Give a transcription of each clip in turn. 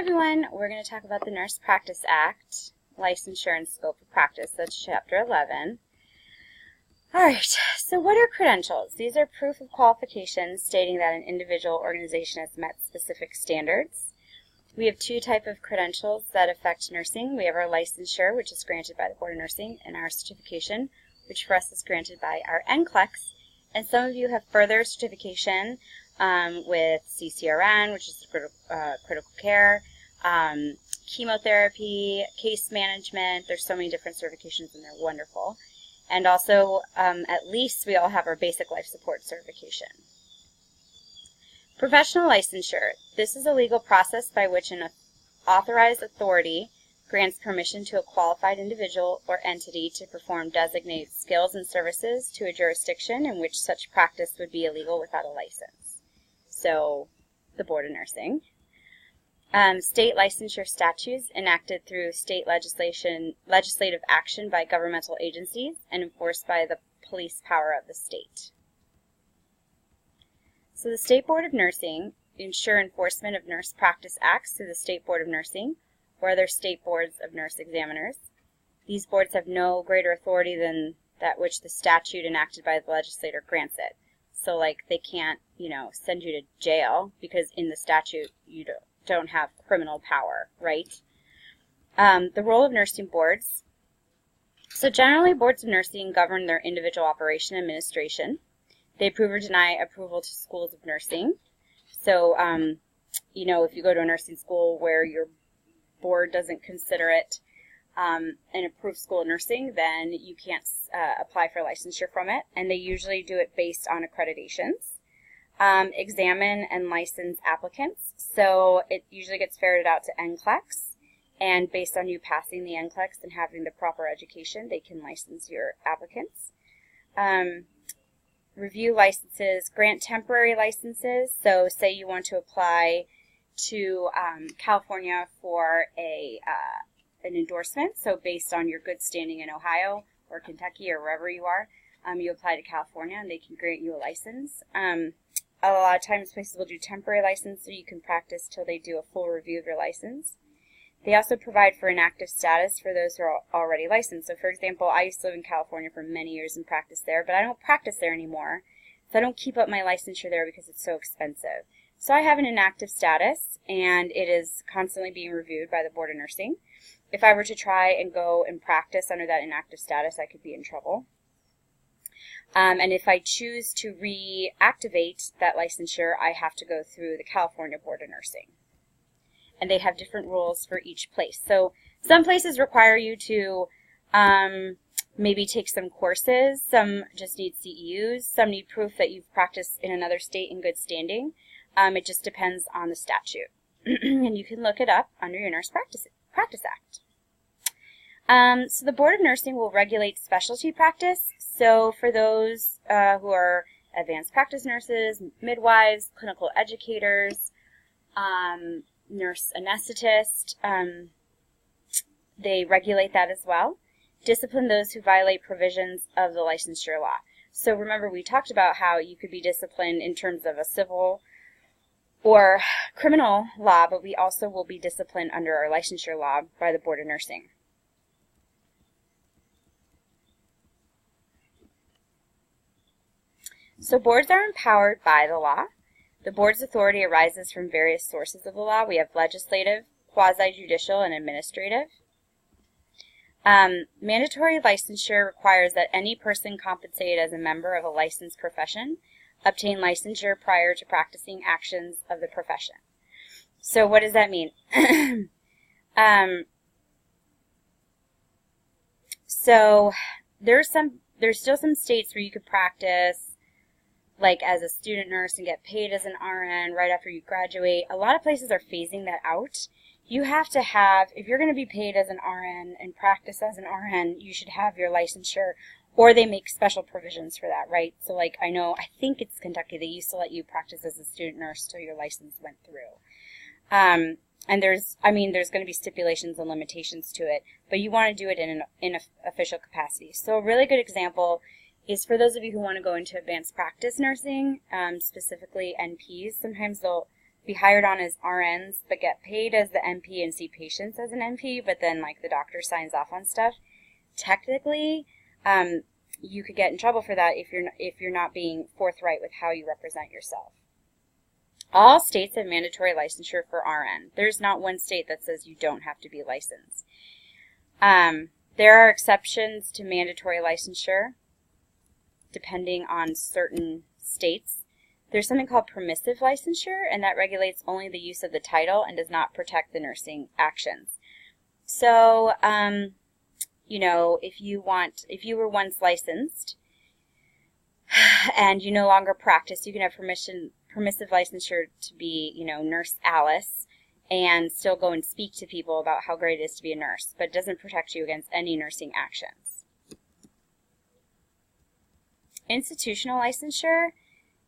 everyone, we're going to talk about the Nurse Practice Act, Licensure and Scope of Practice. That's Chapter 11. Alright, so what are credentials? These are proof of qualifications stating that an individual organization has met specific standards. We have two types of credentials that affect nursing. We have our licensure, which is granted by the Board of Nursing, and our certification, which for us is granted by our NCLEX. And some of you have further certification with CCRN, which is critical care, chemotherapy, case management. There's so many different certifications and they're wonderful. And also, at least we all have our basic life support certification. Professional licensure. This is a legal process by which an authorized authority grants permission to a qualified individual or entity to perform designated skills and services to a jurisdiction in which such practice would be illegal without a license. So, the Board of Nursing. State licensure statutes enacted through state legislative action by governmental agencies and enforced by the police power of the state. So the State Board of Nursing ensure enforcement of nurse practice acts through the State Board of Nursing or other state boards of nurse examiners. These boards have no greater authority than that which the statute enacted by the legislator grants it. So like they can't, send you to jail because in the statute you don't have criminal power, right? The role of nursing boards. So generally boards of nursing govern their individual operation and administration. They approve or deny approval to schools of nursing. So, if you go to a nursing school where your board doesn't consider it an approved school of nursing, then you can't apply for licensure from it. And they usually do it based on accreditations. Examine and license applicants. So it usually gets ferreted out to NCLEX. And based on you passing the NCLEX and having the proper education, they can license your applicants. Review licenses, grant temporary licenses. So say you want to apply to California for an endorsement. So based on your good standing in Ohio or Kentucky or wherever you are, you apply to California and they can grant you a license. A lot of times places will do temporary license so you can practice till they do a full review of your license. They also provide for inactive status for those who are already licensed. So for example, I used to live in California for many years and practice there, but I don't practice there anymore. So I don't keep up my licensure there because it's so expensive. So I have an inactive status and it is constantly being reviewed by the Board of Nursing. If I were to try and go and practice under that inactive status, I could be in trouble. And if I choose to reactivate that licensure, I have to go through the California Board of Nursing. And they have different rules for each place. So some places require you to maybe take some courses. Some just need CEUs. Some need proof that you've practiced in another state in good standing. It just depends on the statute. And you can look it up under your Nurse Practice Act. So the Board of Nursing will regulate specialty practice. So for those who are advanced practice nurses, midwives, clinical educators, nurse anesthetist, they regulate that as well. Discipline those who violate provisions of the licensure law. So remember we talked about how you could be disciplined in terms of a civil or criminal law, but we also will be disciplined under our licensure law by the Board of Nursing. So boards are empowered by the law. The board's authority arises from various sources of the law. We have legislative, quasi-judicial, and administrative. Mandatory licensure requires that any person compensated as a member of a licensed profession obtain licensure prior to practicing actions of the profession. So what does that mean? So there's still some states where you could practice like as a student nurse and get paid as an RN right after you graduate. A lot of places are phasing that out. You have to have, if you're going to be paid as an RN and practice as an RN, you should have your licensure, or they make special provisions for that, right? So like I think it's Kentucky, they used to let you practice as a student nurse till your license went through. And there's going to be stipulations and limitations to it, but you want to do it in an official capacity. So a really good example is for those of you who want to go into advanced practice nursing, specifically NPs. Sometimes they'll be hired on as RNs, but get paid as the NP and see patients as an NP, but then like the doctor signs off on stuff. Technically, you could get in trouble for that if you're not being forthright with how you represent yourself. All states have mandatory licensure for RN. There's not one state that says you don't have to be licensed. There are exceptions to mandatory licensure depending on certain states. There's something called permissive licensure, and that regulates only the use of the title and does not protect the nursing actions. So, you know, if you were once licensed and you no longer practice, you can have permissive licensure to be, you know, Nurse Alice, and still go and speak to people about how great it is to be a nurse, but it doesn't protect you against any nursing actions. Institutional licensure.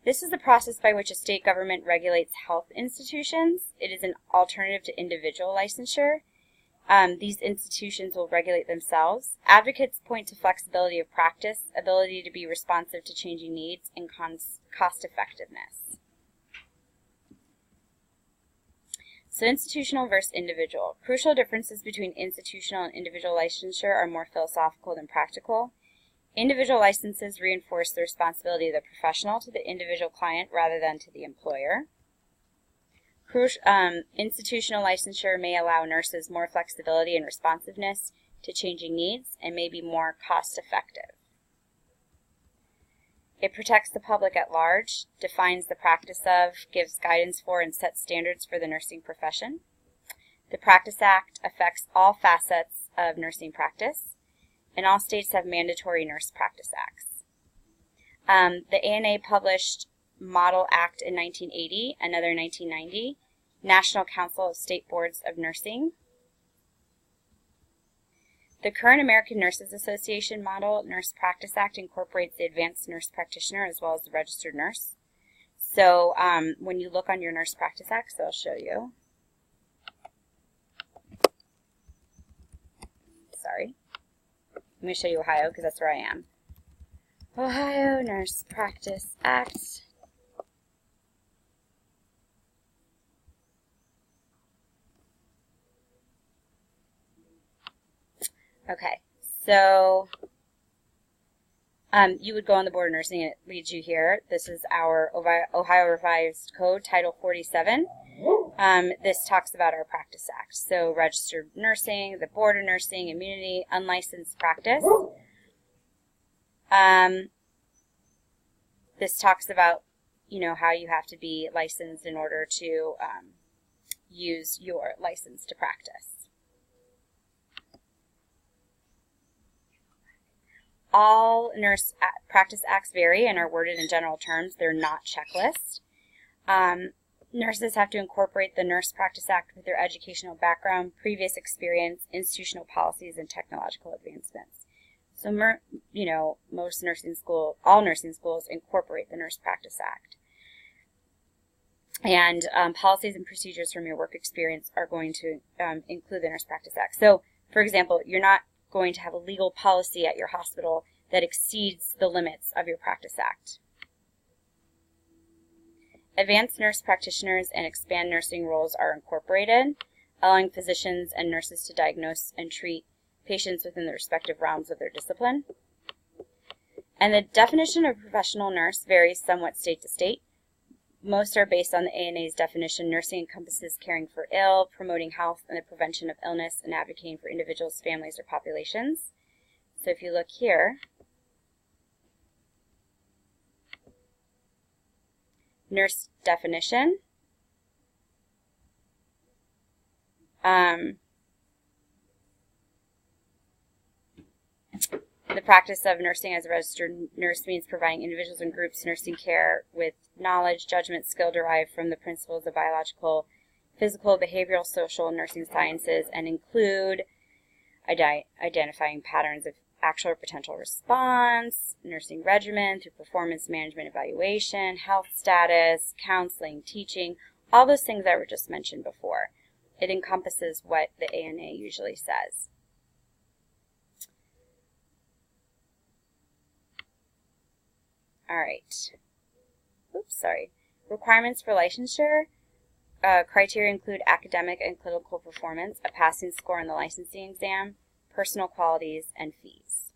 This is the process by which a state government regulates health institutions. It is an alternative to individual licensure. These institutions will regulate themselves. Advocates point to flexibility of practice, ability to be responsive to changing needs, and cost effectiveness. So institutional versus individual. Crucial differences between institutional and individual licensure are more philosophical than practical. Individual licenses reinforce the responsibility of the professional to the individual client rather than to the employer. Institutional licensure may allow nurses more flexibility and responsiveness to changing needs and may be more cost-effective. It protects the public at large, defines the practice of, gives guidance for, and sets standards for the nursing profession. The Practice Act affects all facets of nursing practice, and all states have mandatory nurse practice acts. The ANA published Model Act in 1980, another in 1990, National Council of State Boards of Nursing. The current American Nurses Association Model Nurse Practice Act incorporates the advanced nurse practitioner as well as the registered nurse. So when you look on your Nurse Practice Act, so I'll show you. Sorry. Let me show you Ohio because that's where I am. Ohio Nurse Practice Act. Okay, so you would go on the Board of Nursing and it leads you here. This is our Ohio Revised Code, Title 47. This talks about our Practice Act. So registered nursing, the Board of Nursing, immunity, unlicensed practice. This talks about, you know, how you have to be licensed in order to use your license to practice. All nurse practice acts vary and are worded in general terms. They're not checklists. Nurses have to incorporate the Nurse Practice Act with their educational background, previous experience, institutional policies, and technological advancements. So, you know, all nursing schools incorporate the Nurse Practice Act. And policies and procedures from your work experience are going to include the Nurse Practice Act. So, for example, you're not going to have a legal policy at your hospital that exceeds the limits of your Practice Act. Advanced nurse practitioners and expand nursing roles are incorporated, allowing physicians and nurses to diagnose and treat patients within the respective realms of their discipline. And the definition of professional nurse varies somewhat state to state. Most are based on the ANA's definition. Nursing encompasses caring for ill, promoting health and the prevention of illness, and advocating for individuals, families, or populations. So if you look here, nurse definition. The practice of nursing as a registered nurse means providing individuals and groups nursing care with knowledge, judgment, skill derived from the principles of biological, physical, behavioral, social, and nursing sciences, and include identifying patterns of actual or potential response, nursing regimen through performance management evaluation, health status, counseling, teaching, all those things that were just mentioned before. It encompasses what the ANA usually says. All right. Oops, sorry. Requirements for licensure. criteria include academic and clinical performance, a passing score on the licensing exam, personal qualities, and fees.